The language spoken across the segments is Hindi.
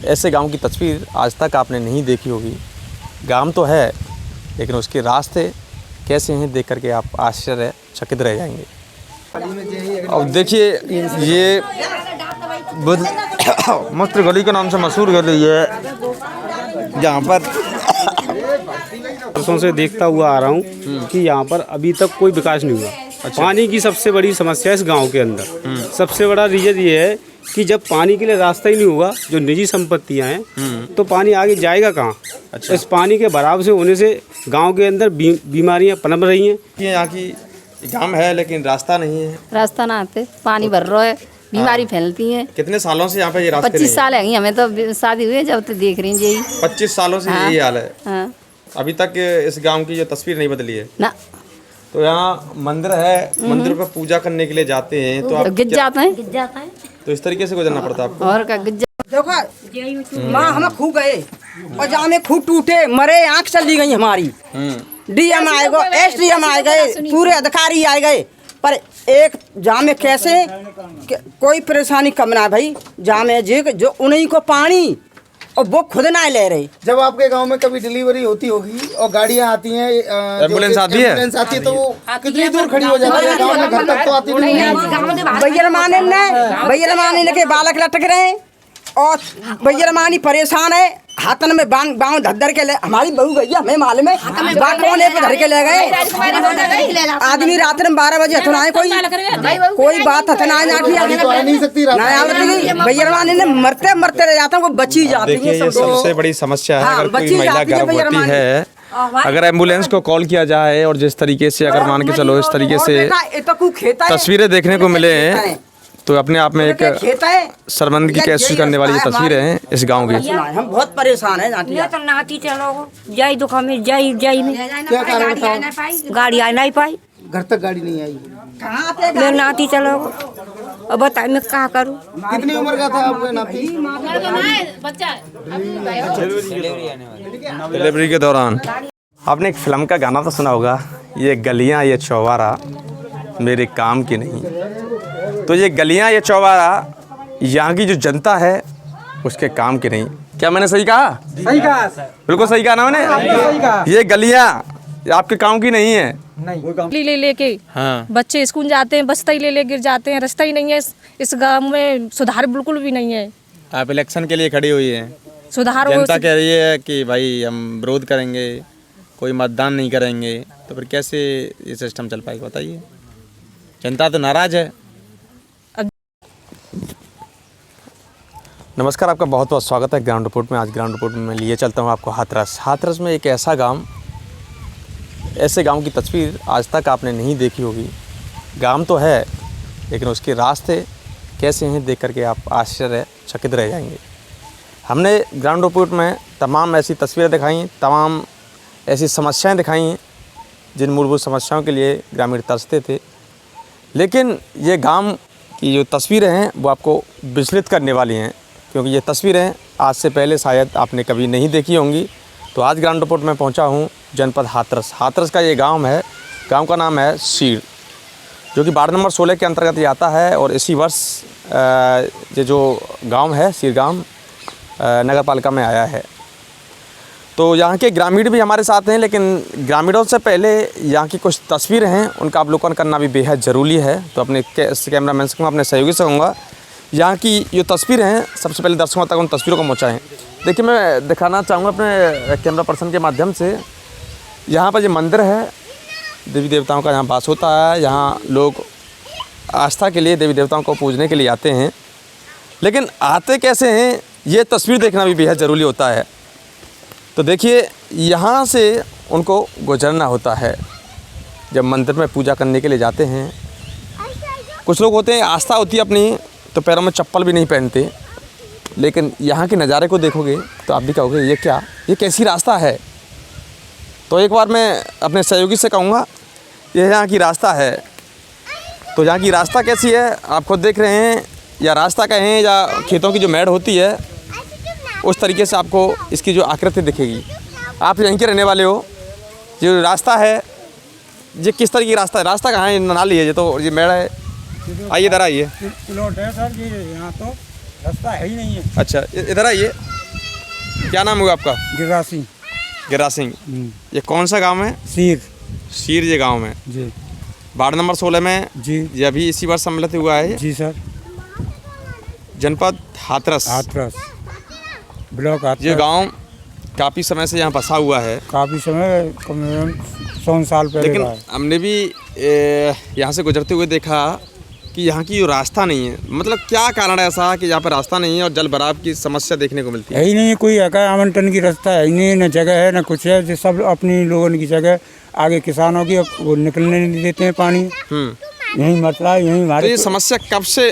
ऐसे गांव की तस्वीर आज तक आपने नहीं देखी होगी। गांव तो है लेकिन उसके रास्ते कैसे हैं देख करके आप आश्चर्यचकित रह जाएंगे। अब देखिए ये मस्त गली के नाम से मशहूर गली है, जहाँ पर वर्षों से देखता हुआ आ रहा हूँ कि यहाँ पर अभी तक कोई विकास नहीं हुआ। अच्छा। पानी की सबसे बड़ी समस्या इस गांव के अंदर सबसे बड़ा रीजन ये है कि जब पानी के लिए रास्ता ही नहीं होगा, जो निजी संपत्तियां हैं, तो पानी आगे जाएगा कहाँ। अच्छा। इस पानी के भराव से होने से गांव के अंदर बीमारियां पनप रही हैं। यहाँ की गांव है लेकिन रास्ता नहीं है, रास्ता ना आते, पानी भर रहा है, बीमारी फैलती है। कितने सालों से यहाँ पे ये रास्ते 25 साल है हमें तो शादी हुई है जब तक देख रही हैं यही 25 सालों से यही हाल है। हाँ। अभी तक इस गांव की जो तस्वीर नहीं बदली है ना। तो यहाँ मंदिर है, मंदिर पर पूजा करने के लिए जाते हैं तो आप गिर जाते हैं, तो इस तरीके से गुजरना पड़ता है आपको। और क्या देखो माँ हम खूब गए और जहाँ में खूब टूटे मरे, आँख चली गई हमारी। डीएम आए गए, एसडीएम आए गए, पूरे अधिकारी आए गए, पर एक जहाँ में कैसे कोई परेशानी कम ना भाई। जहाँ में जो उन्हीं को पानी और वो खुद ना ले रहे। जब आपके गांव में कभी डिलीवरी होती होगी और गाड़ियां आती हैं, एम्बुलेंस आती है तो वो कितनी दूर खड़ी हो जाती है? गांव में घर तक तो आती नहीं है। भैया रमाने के बालक लटक रहे हैं और भैया रमानी परेशान है, हाथन में बाँव धर के ले। हमारी बहू गई हमें मालूम है, कोने पे धर के ले गए। आदमी रात में 12 बजे हथनाए, कोई बात हथनाए नहीं सकती। भैया रमानी ने मरते मरते रह जाता है, वो बची जाती है। ये सबसे बड़ी समस्या है। अगर कोई महिला गर्भवती है, अगर एम्बुलेंस को कॉल किया जाए और जिस तरीके से अगर मान के चलो इस तरीके से तस्वीरें देखने को मिले तो अपने आप में एक शर्मिंदगी की महसूस करने वाली तस्वीरें हैं इस गांव की। हम बहुत परेशान हैं। तो नाती चलो जाई दुखा में जाई में क्या कारण था? गाड़ी आ नहीं पाई, घर तक गाड़ी नहीं आई। मैं नाती चलो अब बता मैं क्या करूँ। कितनी उम्र का था आपका नाती? डिलीवरी के दौरान। आपने एक फिल्म का गाना तो सुना होगा, ये गलियां ये चौबारा मेरे काम की नहीं। तो ये गलियां ये चौबारा यहाँ की जो जनता है उसके काम की नहीं। क्या मैंने सही कहा? सही कहा सर, बिल्कुल सही कहा ना मैंने। सही कहा। ये गलियां आपके काम की नहीं है। नहीं ले लेके हाँ। बच्चे स्कूल जाते हैं, बस्ता ही ले गिर जाते हैं, रास्ता ही नहीं है। इस गांव में सुधार बिल्कुल भी नहीं है। आप इलेक्शन के लिए खड़ी हुई हैं, सुधार जनता कह रही है कि भाई हम विरोध करेंगे, कोई मतदान नहीं करेंगे, तो फिर कैसे ये सिस्टम चल पाएगा बताइए? जनता तो नाराज है। नमस्कार, आपका बहुत बहुत स्वागत है ग्राउंड रिपोर्ट में। आज ग्राउंड रिपोर्ट में मैं लिए चलता हूँ आपको हाथरस में एक ऐसा गांव, ऐसे गांव की तस्वीर आज तक आपने नहीं देखी होगी। गांव तो है लेकिन उसके रास्ते कैसे हैं देख करके आप आश्चर्यचकित रह जाएंगे। हमने ग्राउंड रिपोर्ट में तमाम ऐसी तस्वीरें दिखाई, तमाम ऐसी समस्याएं दिखाई जिन मूलभूत समस्याओं के लिए ग्रामीण तरसते थे। लेकिन ये गांव की जो तस्वीरें हैं वो आपको विचलित करने वाली हैं, क्योंकि ये तस्वीरें आज से पहले शायद आपने कभी नहीं देखी होंगी। तो आज ग्राउंड रिपोर्ट में पहुंचा हूं जनपद हाथरस का ये गांव है। गांव का नाम है सीर, जो कि वार्ड नंबर 16 के अंतर्गत ये आता है। और इसी वर्ष ये जो गांव है सीर गांव नगर पालिका में आया है। तो यहाँ के ग्रामीण भी हमारे साथ हैं, लेकिन ग्रामीणों से पहले यहाँ की कुछ तस्वीरें हैं उनका अवलोकन करना भी बेहद ज़रूरी है। तो अपने कैमरामैन से कहूँगा, अपने सहयोगी से कहूँगा, यहाँ की जो तस्वीरें हैं सबसे पहले दर्शकों तक उन तस्वीरों को पहुँचाएँ। देखिए, मैं दिखाना चाहूँगा अपने कैमरा पर्सन के माध्यम से, यहाँ पर ये मंदिर है, देवी देवताओं का यहाँ वास होता है। यहाँ लोग आस्था के लिए देवी देवताओं को पूजने के लिए आते हैं। लेकिन आते कैसे हैं ये तस्वीर देखना भी बेहद ज़रूरी होता है। तो देखिए, यहाँ से उनको गुजरना होता है जब मंदिर में पूजा करने के लिए जाते हैं। कुछ लोग होते हैं, आस्था होती है अपनी, तो पैरों में चप्पल भी नहीं पहनते। लेकिन यहाँ के नज़ारे को देखोगे तो आप भी कहोगे ये क्या, ये कैसी रास्ता है। तो एक बार मैं अपने सहयोगी से कहूँगा, ये यहाँ की रास्ता है। तो यहाँ की रास्ता कैसी है आप खुद देख रहे हैं, या रास्ता कहें या खेतों की जो मैड़ होती है उस तरीके से आपको इसकी जो आकृति दिखेगी। आप यहीं के रहने वाले हो। जो रास्ता है ये किस तरह की रास्ता है? रास्ता कहाँ है? नाली है ये, तो ये मेड़ा है। आइए इधर आइए। प्लॉट है सर, ये यहाँ तो रास्ता है ही नहीं है। अच्छा, इधर आइए। क्या नाम हुआ आपका? गिरा सिंह। गिरा सिंह। ये कौन सा गांव है? शीर ये गांव में जी। वार्ड नंबर 16 में जी। ये अभी इसी वर्ष सम्मिलित हुआ है। जी सर। जनपद हाथरस ब्लॉक ये गांव काफ़ी समय से यहाँ बसा हुआ है। काफ़ी समय, कम से कम 100 साल पहले। लेकिन हमने भी यहाँ से गुजरते हुए देखा कि यहाँ की जो रास्ता नहीं है, मतलब क्या कारण है ऐसा कि यहाँ पर रास्ता नहीं है और जल भराव की समस्या देखने को मिलती है? ही नहीं, कोई आवंटन की रास्ता है ही नहीं, न जगह है न कुछ है। जो सब अपनी लोगों की जगह, आगे किसानों की, वो निकलने नहीं देते हैं पानी। यही मसला है, यही हमारे। तो ये समस्या कब से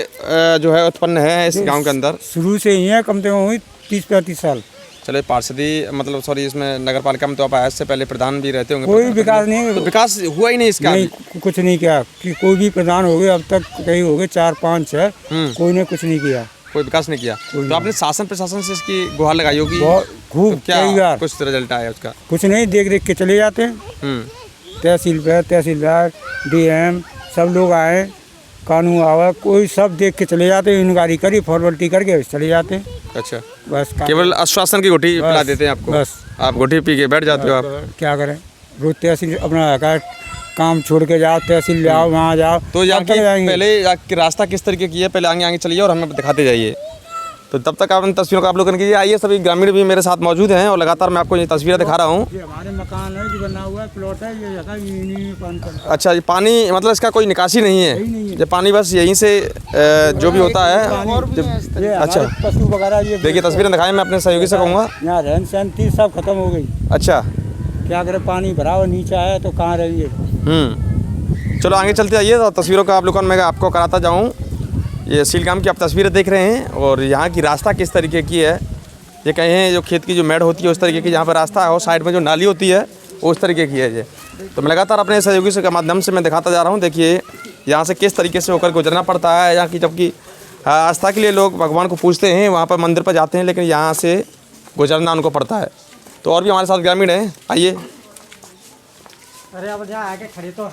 जो है उत्पन्न है इस गांव के अंदर? शुरू से ही है, कम से कम हुई 30-35 साल। चले पार्षदी मतलब सॉरी इसमें नगर पालिका में तो आप आए, इससे पहले प्रधान भी रहते होंगे। कोई विकास नहीं, तो विकास हुआ ही नहीं इसका? नहीं, कुछ नहीं किया कि कोई भी प्रधान हो गए, अब तक कई हो गए 4-5 है, कोई ने कुछ नहीं किया, कोई विकास नहीं किया। तो आपने शासन प्रशासन से इसकी गुहार लगाई होगी? खूब, तो क्या कई बार। कुछ रिजल्ट आया उसका? कुछ नहीं, देख के चले जाते हैं। तहसीलदार DM सब लोग आए, कानून आवा, कोई सब देख के चले जाते हैं, इंक्वायरी करी, फॉर्मेलिटी करके चले जाते हैं। अच्छा, बस केवल आश्वासन की घुट्टी पिला देते हैं आपको? बस आप घुट्टी पी के बैठ जाते हो? आप क्या करें, रोज तहसील अपना काम छोड़ के जाओ, तहसील जाओ, वहाँ जाओ। तो यहाँ की पहले की रास्ता किस तरीके की है, पहले आगे चलिए और हमें दिखाते जाइए। तो तब तक आप इन तस्वीरों का आप लोग कीजिए। आइए, सभी ग्रामीण भी मेरे साथ मौजूद हैं और लगातार मैं आपको ये तस्वीरें दिखा रहा हूँ। ये हमारे मकान है, जो बना हुआ है, प्लॉट है, ये जगह यहीं पानी पड़ता है। अच्छा, ये पानी मतलब इसका कोई निकासी नहीं है? ये पानी बस यहीं से जो भी होता है। अच्छा, पशु वगैरह ये देखिए तस्वीरें दिखाएं, मैं अपने सहयोगी से कहूँगा। यहाँ रहन सहन थी, सब खत्म हो गई। अच्छा, क्या करें, पानी भरा हुआ नीचे आया तो कहाँ रहिए। चलो आगे चलते आइए, तो तस्वीरों का आप लोगों मैं आपको कराता जाऊँ। ये सील गांव की आप तस्वीरें देख रहे हैं और यहाँ की रास्ता किस तरीके की है। ये कहें जो खेत की जो मेड़ होती है उस तरीके की यहाँ पर रास्ता है, और साइड में जो नाली होती है वो उस तरीके की है। ये तो मैं लगातार अपने सहयोगी से के माध्यम से मैं दिखाता जा रहा हूँ। देखिए यहाँ से किस तरीके से होकर गुजरना पड़ता है। यहाँ की जबकि आस्था के लिए लोग भगवान को पूजते हैं, वहाँ पर मंदिर पर जाते हैं, लेकिन यहाँ से गुजरना उनको पड़ता है। तो और भी हमारे साथ ग्रामीण हैं, आइए।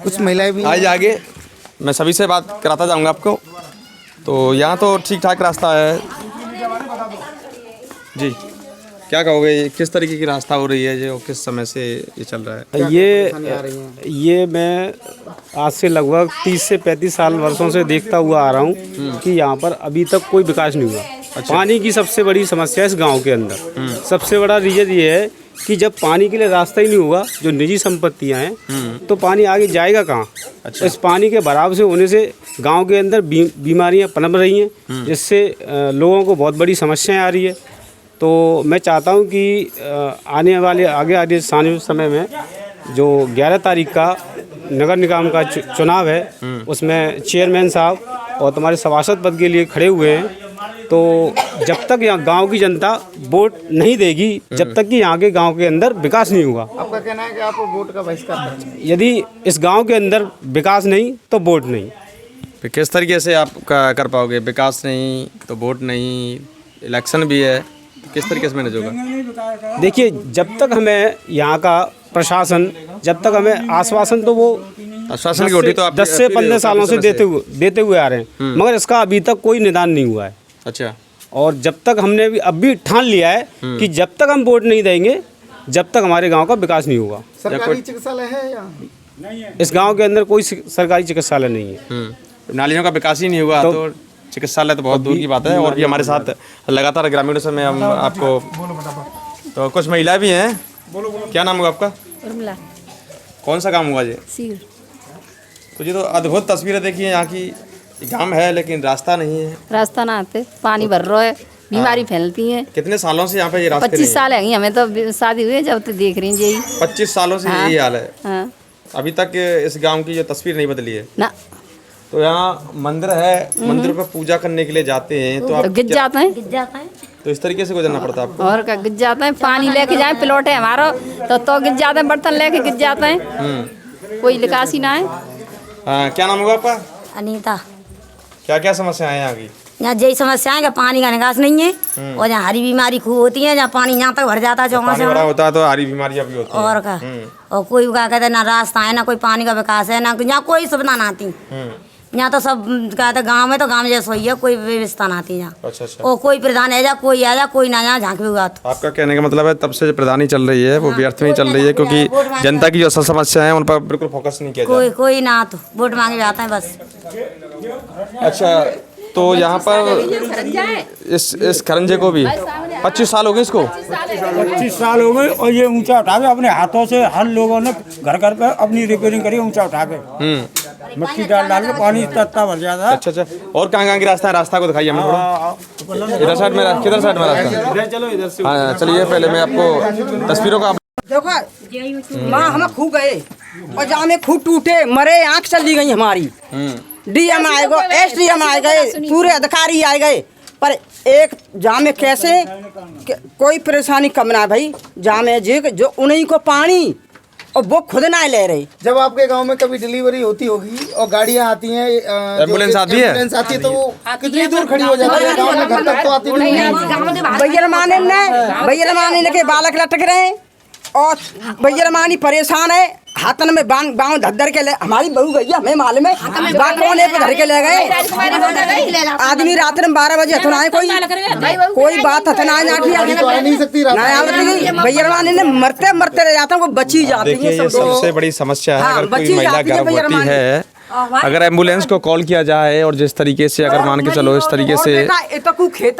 कुछ महिलाएं भी आइए आगे, मैं सभी से बात कराता जाऊँगा आपको। तो यहाँ तो ठीक ठाक रास्ता है जी, क्या कहोगे, किस तरीके की रास्ता हो रही है जो किस समय से ये चल रहा है? ये मैं आज से लगभग 30 से 35 साल वर्षों से देखता हुआ आ रहा हूँ कि यहाँ पर अभी तक कोई विकास नहीं हुआ। अच्छा। पानी की सबसे बड़ी समस्या इस गांव के अंदर, सबसे बड़ा रीजन ये है कि जब पानी के लिए रास्ता ही नहीं होगा, जो निजी संपत्तियां हैं, तो पानी आगे जाएगा कहाँ? अच्छा। इस पानी के भराव से होने से गांव के अंदर बीमारियां पनप रही हैं, जिससे लोगों को बहुत बड़ी समस्याएं आ रही है। तो मैं चाहता हूं कि आने वाले समय में जो 11 तारीख का नगर निगम का चुनाव है, उसमें चेयरमैन साहब और तुम्हारे सभासद पद के लिए खड़े हुए हैं। तो जब तक यहाँ गांव की जनता वोट नहीं देगी, जब तक कि यहाँ के गांव के अंदर विकास नहीं होगा। आपका कहना है कि आप वोट का बहिष्कार करें? यदि इस गांव के अंदर विकास नहीं तो वोट नहीं। फिर किस तरीके से आप कर पाओगे? विकास नहीं तो वोट नहीं, इलेक्शन भी है, तो किस तरीके से मैनेज होगा? देखिए, जब तक हमें यहाँ का प्रशासन, जब तक हमें आश्वासन, तो वो आश्वासन की घोटी तो आप 10 से 15 सालों से देते हुए आ रहे हैं, मगर इसका अभी तक कोई निदान नहीं हुआ है। अच्छा। और जब तक हमने अब भी ठान लिया है कि जब तक हम वोट नहीं देंगे, जब तक हमारे गांव का विकास नहीं होगा। सरकारी चिकित्सालय है या इस गांव के अंदर कोई सरकारी चिकित्सालय नहीं है। नालियों का विकास ही नहीं हुआ तो चिकित्सालय तो बहुत दूर की बात है। और भी हमारे साथ लगातार ग्रामीणों से मैं हम आपको, तो कुछ महिलाएं भी हैं। क्या नाम होगा आपका? उर्मिला। कौन सा काम हुआ ये? सीर। तो ये तो अद्भुत तस्वीरें देखिए, यहाँ की गांव है लेकिन रास्ता नहीं है। रास्ता ना आते, पानी भर रहा है, बीमारी फैलती है। कितने सालों से यहाँ पे ये रास्ते? 25 साल है हमें तो शादी हुई है जब तो देख रही हैं। 25 सालों से यही हाल है। हाँ। अभी तक इस गांव की जो तस्वीर नहीं बदली है ना। तो यहाँ मंदिर है, मंदिर पर पूजा करने के लिए जाते हैं तो आप गिर जाते हैं। तो इस तरीके से गुजरना पड़ता है आपको। और क्या, गिर जाते हैं, पानी लेके जाए, प्लॉट है हमारा तो गिर जाते हैं, बर्तन लेके गिर जाते हैं, कोई निकास ही ना है। क्या नाम होगा आपका? अनीता। क्या क्या समस्या है यहाँ की? यहाँ यही समस्या है कि पानी का निकास नहीं है, और यहाँ हरी बीमारी खूब होती है, जहाँ पानी यहाँ तक भर जाता है, पानी बड़ा होता है तो हरी बीमारियाँ भी होती हैं। और क्या, और कोई क्या कहते हैं, ना रास्ता है, ना कोई पानी का विकास है, ना यहाँ कोई सुविधा ना आती। यहाँ तो सब कहते गाँव में तो गाँव जैसा ही है, कोई व्यवस्था ना आती यहाँ। अच्छा अच्छा। और कोई प्रधान है जा, कोई आ जा, कोई ना यहाँ झांक भी हुआ तो। आपका कहने का मतलब है तब से जो प्रधानी चल रही है वो व्यर्थ में ही चल रही है, क्योंकि जनता की जो असल समस्या है उन पर बिल्कुल फोकस नहीं किया जा कोई कोई ना तो वोट मांगे जाता है बस। रहा। अच्छा, तो यहाँ पर इस खरंजे को भी 25 साल हो गए इसको। 25 साल हो गए और ये ऊंचा उठा के अपने हाथों से हर लोगों ने घर घर पे अपनी रिपेयरिंग करी, ऊंचा उठा के मिट्टी डाल डाल के पानी इतना भर जाता है। अच्छा अच्छा। और कहाँ की रास्ता है, रास्ता को दिखाइए हमें थोड़ा। इधर साइड में, किधर साइड में रास्ता? इधर चलो, इधर से। हाँ चलिए, पहले मैं आपको तस्वीरों का देखो माँ हम खूब गए और जहाँ में खूब टूटे मरे, आँख चली गई हमारी। डीएम आए गए, एसडीएम आए गए, पूरे अधिकारी आए गए, पर एक जहाँ में कैसे कोई परेशानी कम ना भाई। जहाँ में जो उन्हीं को पानी और वो खुद ना ले रहे। जब आपके गांव में कभी डिलीवरी होती होगी और गाड़ियां आती हैं, एम्बुलेंस आती है तो वो कितनी दूर खड़ी हो जाती है? गांव में घर तक तो आती नहीं है। भैया माने के बालक लटक रहे हैं और भैया मानी परेशान है, हाथन में बाँव धर के ले। हमारी बहू गई हमें मालूम है, कोने पे धर के ले गए। आदमी रात में 12 बजे हथन आए, कोई बात हथन आए ना नहीं सकती भैया मानी ने मरते मरते रह जाता है, वो बची जाती देखिए, है। ये सबसे बड़ी समस्या है। अगर कोई महिला गर्भवती है, अगर एम्बुलेंस को कॉल किया जाए और जिस तरीके से अगर मान के चलो इस तरीके से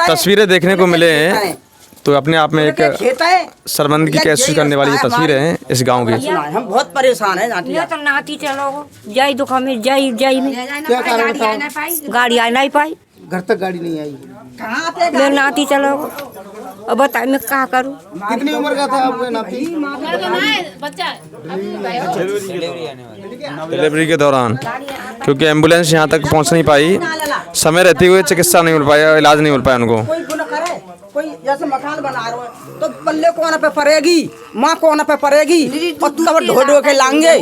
तस्वीरें देखने को मिले हैं, तो अपने आप में एक शर्मिंदगी की महसूस करने वाली तस्वीरें हैं इस गांव की। हम बहुत परेशान है। तो नाती चलो जाई दुखा में जाई में क्या कारण बताओ? गाड़ी आ नहीं पाई, घर तक गाड़ी नहीं आई। मैं नाती चलो अब बता मैं क्या करूँ। कितनी उम्र का था आपका नाती? डिलीवरी के दौरान, क्योंकि एम्बुलेंस यहाँ तक पहुँच नहीं पाई, समय रहते हुए चिकित्सा नहीं मिल पाया, इलाज नहीं मिल पाया उनको। कोई जैसे मकान बना रहे हो तो पल्ले कोना पे पड़ेगी, माँ कोना पे पड़ेगी और तब ढो के लाएंगे,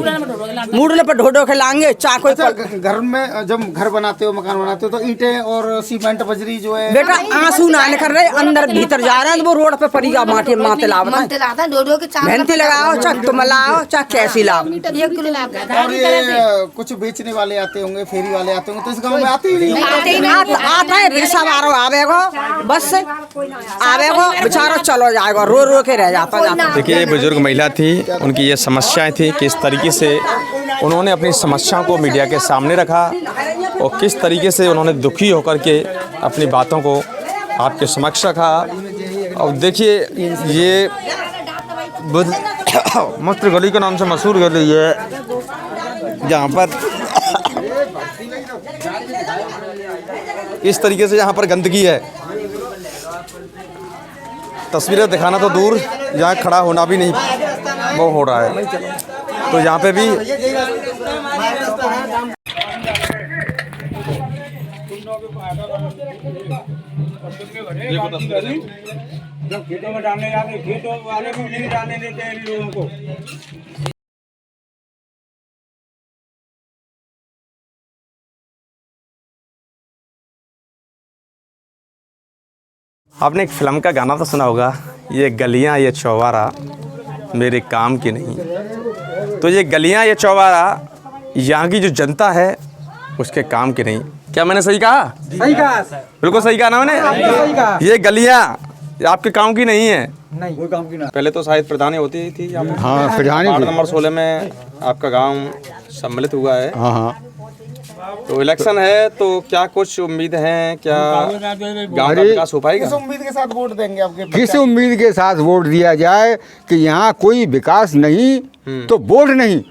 मुड़ने पे ढो के लाएंगे। चाको घर में जब घर बनाते हो, मकान बनाते हो, तो ईंटें और सीमेंट बजरी जो है बेटा आंसू ना निकल रहे, अंदर भीतर जा रहे हैं, तो वो रोड पे पड़ेगा। माटी माते लाओ, मेहनती लगाओ, चाहे तुम लाओ चाहे कैसी लाओ। और ये कुछ बेचने वाले आते होंगे, फेरी वाले आते होंगे, तो इस गाँव में आते ही नहीं। आता है रिक्शा वालों आवेगो, बस आवेगो, बेचारो चलो जाएगा, रो रो के रह जाता। देखिए, ये बुजुर्ग महिला थी, उनकी ये समस्याएं थी, किस तरीके से उन्होंने अपनी समस्याओं को मीडिया के सामने रखा और किस तरीके से उन्होंने दुखी होकर के अपनी बातों को आपके समक्ष रखा। और देखिए, ये मस्त गली के नाम से मशहूर गली है, जहाँ पर इस तरीके से यहाँ पर गंदगी है। तस्वीरें दिखाना तो दूर, यहाँ खड़ा होना भी नहीं वो हो रहा है। तो यहाँ पे भी जब खेतों में डालने जाते, खेतों वाले को नहीं डालने देते हैं लोगों को। आपने एक फिल्म का गाना तो सुना होगा, ये गलियां ये चौबारा मेरे काम की नहीं। तो ये गलियां ये चौबारा यहाँ की जो जनता है उसके काम की नहीं। क्या मैंने सही कहा? सही कहा, बिल्कुल सही कहा ना मैंने। सही कहा। ये गलियां आपके काम की नहीं है। नहीं, कोई काम की ना। पहले तो शायद प्रधानी होती थी। हाँ, प्रधानी वार्ड नंबर 16 में आपका गांव सम्मिलित हुआ है। हाँ हाँ। तो इलेक्शन है, तो क्या कुछ उम्मीद है, क्या गांव का विकास हो पाएगा? किस उम्मीद के साथ वोट देंगे आपके? किस उम्मीद के साथ वोट दिया जाए कि यहाँ कोई विकास नहीं तो वोट नहीं।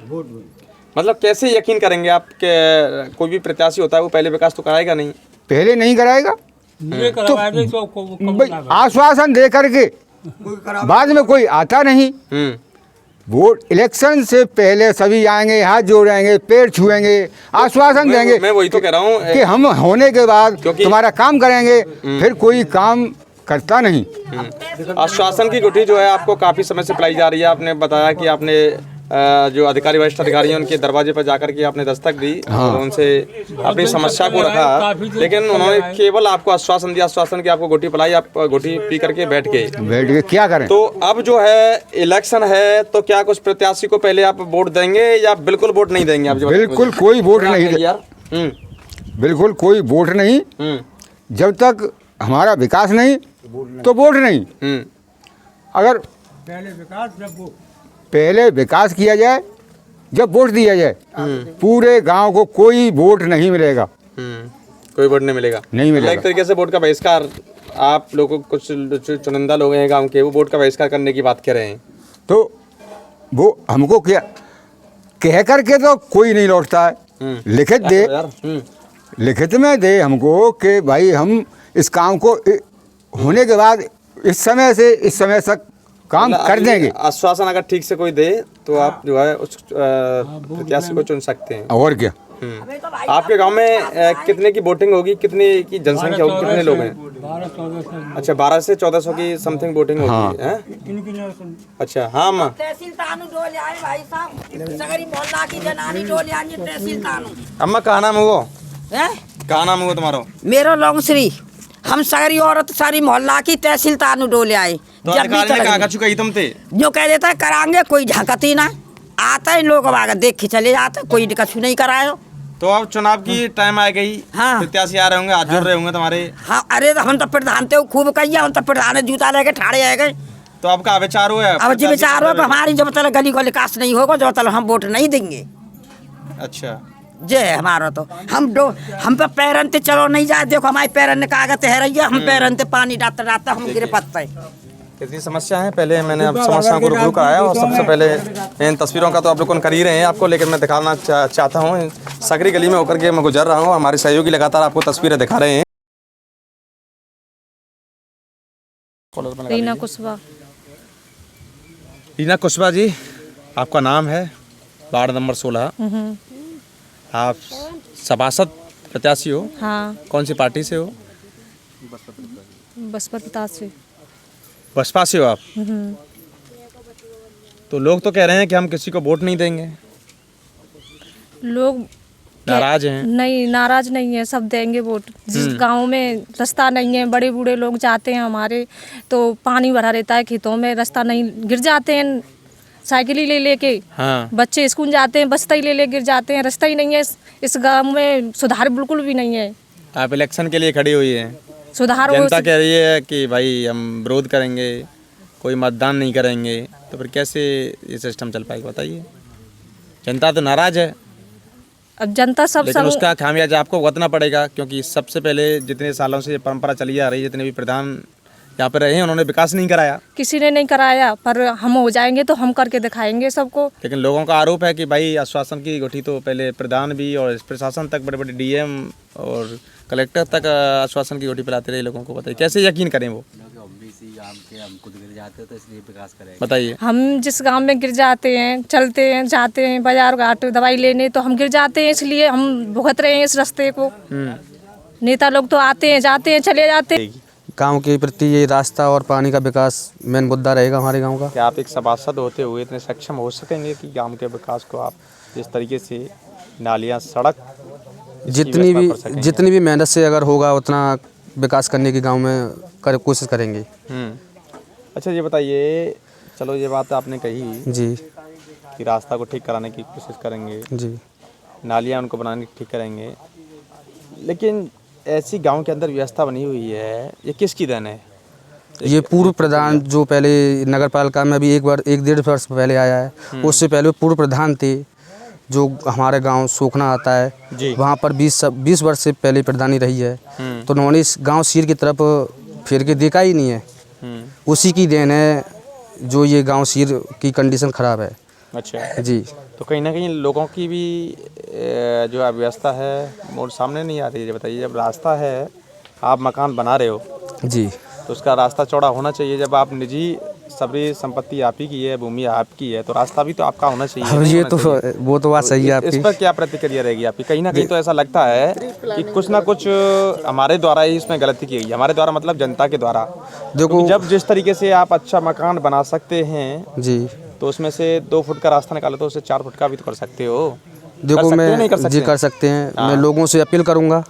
मतलब कैसे यकीन करेंगे आप कि कोई भी प्रत्याशी होता है वो पहले विकास तो कराएगा नहीं? पहले नहीं कराएगा तो आश्वासन दे करके बाद में कोई आता नहीं। वोट इलेक्शन से पहले सभी आएंगे, हाथ जोड़ेंगे, पैर छुएंगे, आश्वासन देंगे। मैं वही तो कह रहा हूँ कि हम होने के बाद तुम्हारा काम करेंगे, फिर कोई काम करता नहीं। आश्वासन की गुठी जो है आपको काफ़ी समय से पिलाई जा रही है। आपने बताया कि आपने जो अधिकारी वरिष्ठ अधिकारी हैं उनके दरवाजे पर जाकर के आपने दस्तक दी और उनसे अपनी समस्या को रखा, लेकिन उन्होंने केवल आपको आश्वासन दिया, आश्वासन की आपको गुठी पिलाई, आप गुठी पी करके बैठ गए। क्या करें? तो अब जो है इलेक्शन है, तो क्या कुछ प्रत्याशी को पहले आप वोट देंगे या बिल्कुल वोट नहीं देंगे? आप बिल्कुल कोई वोट नहीं यार। बिल्कुल कोई वोट नहीं। जब तक हमारा विकास नहीं तो वोट नहीं। अगर पहले विकास किया जाए जब वोट दिया जाए, पूरे गांव को कोई वोट नहीं मिलेगा। कोई वोट नहीं मिलेगा। नहीं मिलेगा। एक तरीके से वोट का बहिष्कार, आप लोगों को कुछ चुनिंदा लोग हैं गांव के, वो वोट का बहिष्कार करने की बात कर रहे हैं। तो वो हमको क्या कह करके तो कोई नहीं लौटता है। लिखित दे, लिखित में दे हमको कि भाई हम इस काम को होने के बाद इस समय से इस समय तक काम कर देंगे। आश्वासन अगर ठीक से कोई दे तो आप जो है उस प्रत्याशी को चुन सकते हैं। और क्या। आपके गांव में कितने की वोटिंग होगी, कितने की जनसंख्या होगी, कितने लोग हैं? अच्छा 12 से 1400 की समथिंग वोटिंग होगी है? अच्छा हाँ माँ। अम्मा कहाँ नाम है वो? कहाँ नाम है वो तुम्हारा? मेरो लॉन्ग श्री, हम सारी औरत सारी मोहल्ला की तहसील तानू डोले आए। तो अधिकारी ने कहा चुका ही तुम थे जो कह देता है कराएंगे, कोई झकती ना आता है, लोग अब आगे देख के चले जाते, कोई कछु नहीं करायो। तो अब चुनाव की टाइम आ गई। हाँ। प्रत्याशी आ रहे होंगे, हाथ जोड़ रहे होंगे तुम्हारे। हाँ अरे हम तो प्रधान थे खूब कहिए, हम तो प्रधान जूता लेके ठाड़े आए गए। तो आपका विचार हुआ है? अब जी विचार हो हमारी जब तक गली को विकास नहीं होगा जब तक हम वोट नहीं देंगे। अच्छा जय हमारा तो हम पे पैरन ते चलो नहीं जाए, देखो हमारे पैरन ने कागज है रही है, हम पैरन ते पानी डालते डालते हम गिरे पत्ते। कितनी समस्या है, पहले मैंने अब समस्याओं को रूबरू कराया और सबसे पहले इन तस्वीरों का तो आप लोग कर ही रहे हैं आपको, लेकिन मैं दिखाना चाहता हूँ। सकरी गली में होकर के मैं गुजर रहा हूँ, हमारे सहयोगी लगातार आपको तस्वीरें दिखा रहे हैं। रीना कुशवाहा। रीना कुशवाहा जी, आपका नाम है, वार्ड नंबर 16, आप सभासद प्रत्याशी हो। हाँ। कौन सी पार्टी से हो? बसपा प्रत्याशी। बसपा से हो आप? तो लोग तो कह रहे हैं कि हम किसी को वोट नहीं देंगे। लोग नाराज हैं? नहीं नाराज नहीं है, सब देंगे वोट। जिस गांव में रास्ता नहीं है, बड़े बूढ़े लोग जाते हैं हमारे, तो पानी भरा रहता है खेतों में, रास्ता नहीं, गिर जाते हैं साइकिल ही ले लेके। हाँ। बच्चे स्कूल जाते हैं, बस्ता ही ले गिर जाते हैं, रास्ता ही नहीं है। इस गांव में सुधार बिल्कुल भी नहीं है। आप इलेक्शन के लिए खड़ी हुई हैं, सुधार जनता कह रही है कि भाई हम विरोध करेंगे, कोई मतदान नहीं करेंगे, तो फिर कैसे ये सिस्टम चल पाएगा बताइए? जनता तो नाराज है। अब जनता सब लेकिन उसका खामियाजा आपको भुगतना पड़ेगा, क्योंकि सबसे पहले जितने सालों से ये परंपरा चली आ रही है, जितने भी प्रधान यहाँ पर रहे हैं उन्होंने विकास नहीं कराया। किसी ने नहीं कराया, पर हम हो जाएंगे तो हम करके दिखाएंगे सबको। लेकिन लोगों का आरोप है कि भाई आश्वासन की गुठी तो पहले प्रधान भी और प्रशासन तक, बड़े बड़े डीएम और कलेक्टर तक आश्वासन की गुठी पिलाते रहे लोगों को। बताइए कैसे यकीन करें वो? हम खुद गिर जाते हैं तो इसलिए विकास करेंगे। बताइए। हम जिस गांव में गिर जाते हैं, चलते हैं, जाते हैं बाजार घाट दवाई लेने, तो हम गिर जाते हैं, इसलिए हम भुगत रहे हैं इस रास्ते को। नेता लोग तो आते हैं, जाते हैं, चले जाते हैं। गांव के प्रति ये रास्ता और पानी का विकास मेन मुद्दा रहेगा हमारे गांव का। क्या आप एक सभासद होते हुए इतने सक्षम हो सकेंगे कि गांव के विकास को आप जिस तरीके से नालियाँ, सड़क, जितनी भी मेहनत से अगर होगा उतना विकास करने की गांव में कोशिश करेंगे। अच्छा ये बताइए, चलो ये बात आपने कही जी कि रास्ता को ठीक कराने की कोशिश करेंगे जी, नालियाँ उनको बनाने की ठीक करेंगे, लेकिन ऐसी गांव के अंदर व्यवस्था बनी हुई है, ये किसकी देन है? ये पूर्व प्रधान जो पहले नगर पालिका में अभी 1-1.5 वर्ष पहले आया है, उससे पहले पूर्व प्रधान थे जो हमारे गांव सोखना आता है, वहाँ पर 20 वर्ष से पहले प्रधानी रही है, तो उन्होंने इस गांव सीर की तरफ फिर के देखा ही नहीं है। उसी की देन है जो ये गांव सीर की कंडीशन ख़राब है। अच्छा जी। तो कहीं ना कहीं लोगों की भी जो अव्यवस्था है वो सामने नहीं आ रही है। बताइए, जब रास्ता है, आप मकान बना रहे हो जी, तो उसका रास्ता चौड़ा होना चाहिए। जब आप निजी सबरी संपत्ति आप ही की है, भूमि आपकी है, तो रास्ता भी तो आपका होना चाहिए। अब ये तो वो तो बात सही है आपकी। इस पर क्या प्रतिक्रिया रहेगी आपकी? कहीं ना कहीं तो ऐसा लगता है कि कुछ ना कुछ हमारे द्वारा ही इसमें गलती की गई। हमारे द्वारा मतलब जनता के द्वारा। देखो, जब जिस तरीके से आप अच्छा मकान बना सकते हैं जी, तो उसमें से 2 फुट का रास्ता निकालो तो उसे 4 फुट का भी तो कर सकते हो। देखो मैं जी कर सकते हैं। मैं लोगों से अपील करूँगा